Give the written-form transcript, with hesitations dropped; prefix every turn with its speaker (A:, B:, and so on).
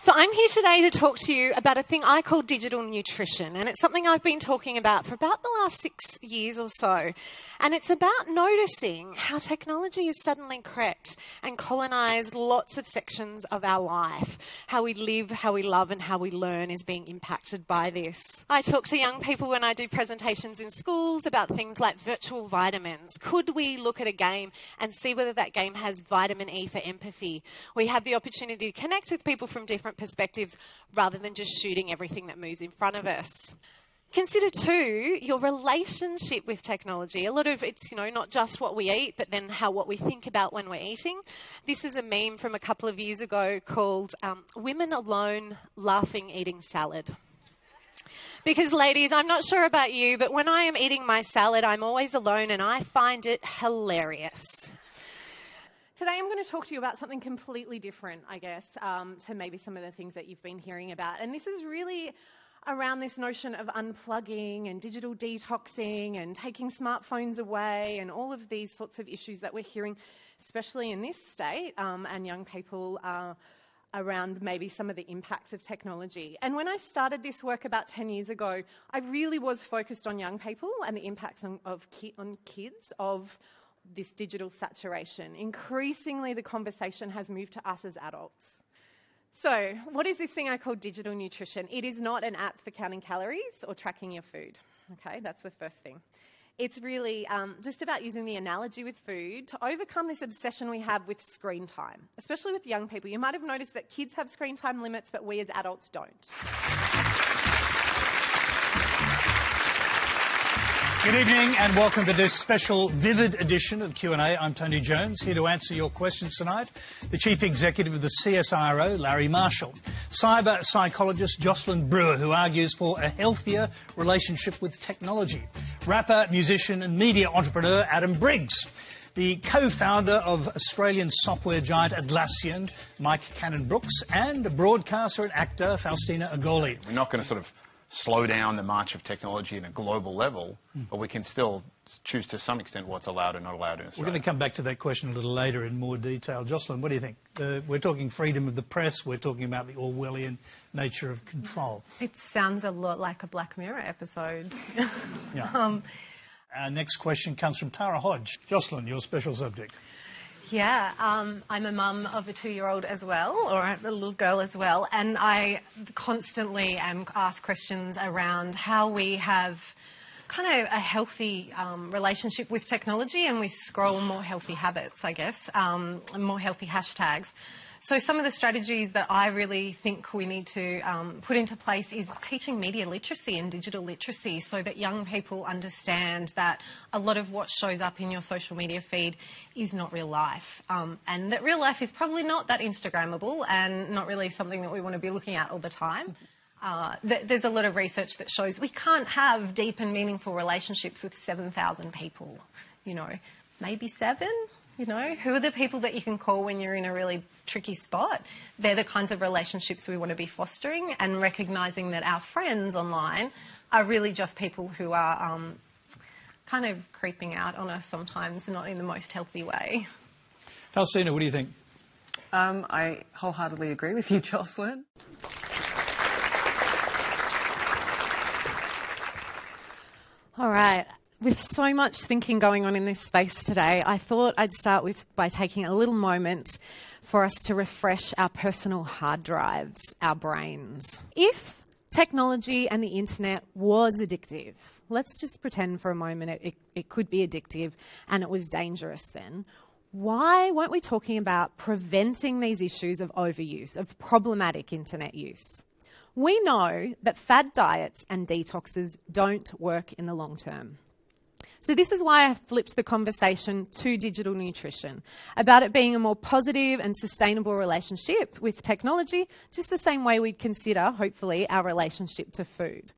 A: So I'm here today to talk to you about a thing I call digital nutrition, and it's something I've been talking about for about the last 6 years or so. And it's about noticing how technology has suddenly crept and colonised lots of sections of our life. How we live, how we love and how we learn is being impacted by this. I talk to young people when I do presentations in schools about things like virtual vitamins. Could we look at a game and see whether that game has vitamin E for empathy? We have the opportunity to connect with people from different perspectives rather than just shooting everything that moves in front of us. Consider too your relationship with technology. A lot of it's, not just what we eat, but then what we think about when we're eating. This is a meme from a couple of years ago called Women Alone Laughing Eating Salad. Because ladies, I'm not sure about you, but when I am eating my salad, I'm always alone and I find it hilarious. Today I'm going to talk to you about something completely different, I guess, to maybe some of the things that you've been hearing about. And this is really around this notion of unplugging and digital detoxing and taking smartphones away and all of these sorts of issues that we're hearing, especially in this state, and young people around maybe some of the impacts of technology. And when I started this work about 10 years ago, I really was focused on young people and the impacts on kids of this digital saturation. Increasingly, the conversation has moved to us as adults. So, what is this thing I call digital nutrition? It is not an app for counting calories or tracking your food. Okay, that's the first thing. It's really just about using the analogy with food to overcome this obsession we have with screen time, especially with young people. You might have noticed that kids have screen time limits, but we as adults don't.
B: Good evening and welcome to this special Vivid edition of Q&A. I'm Tony Jones, here to answer your questions tonight. The Chief Executive of the CSIRO, Larry Marshall. Cyber psychologist Jocelyn Brewer, who argues for a healthier relationship with technology. Rapper, musician and media entrepreneur Adam Briggs. The co-founder of Australian software giant Atlassian, Mike Cannon-Brookes, and broadcaster and actor Faustina Agoli.
C: We're not going to sort of slow down the march of technology in a global level, but we can still choose to some extent what's allowed and not allowed in Australia.
B: We're going to come back to that question a little later in more detail. Jocelyn, what do you think? We're talking freedom of the press, we're talking about the Orwellian nature of control.
A: It sounds a lot like a Black Mirror episode.
B: Yeah. Our next question comes from Tara Hodge. Jocelyn, your special subject.
A: Yeah, I'm a mum of a 2-year-old as well, or a little girl as well, and I constantly am asked questions around how we have kind of a healthy relationship with technology, and we scroll more healthy habits, I guess, and more healthy hashtags. So some of the strategies that I really think we need to put into place is teaching media literacy and digital literacy so that young people understand that a lot of what shows up in your social media feed is not real life, and that real life is probably not that Instagrammable and not really something that we want to be looking at all the time. There's a lot of research that shows we can't have deep and meaningful relationships with 7,000 people, maybe 7. Who are the people that you can call when you're in a really tricky spot? They're the kinds of relationships we want to be fostering, and recognising that our friends online are really just people who are kind of creeping out on us sometimes, not in the most healthy way.
B: Faustina, what do you think?
D: I wholeheartedly agree with you, Jocelyn.
A: All right. With so much thinking going on in this space today, I thought I'd start by taking a little moment for us to refresh our personal hard drives, our brains. If technology and the internet was addictive, let's just pretend for a moment it could be addictive and it was dangerous then. Why weren't we talking about preventing these issues of overuse, of problematic internet use? We know that fad diets and detoxes don't work in the long term. So this is why I flipped the conversation to digital nutrition, about it being a more positive and sustainable relationship with technology, just the same way we'd consider, hopefully, our relationship to food.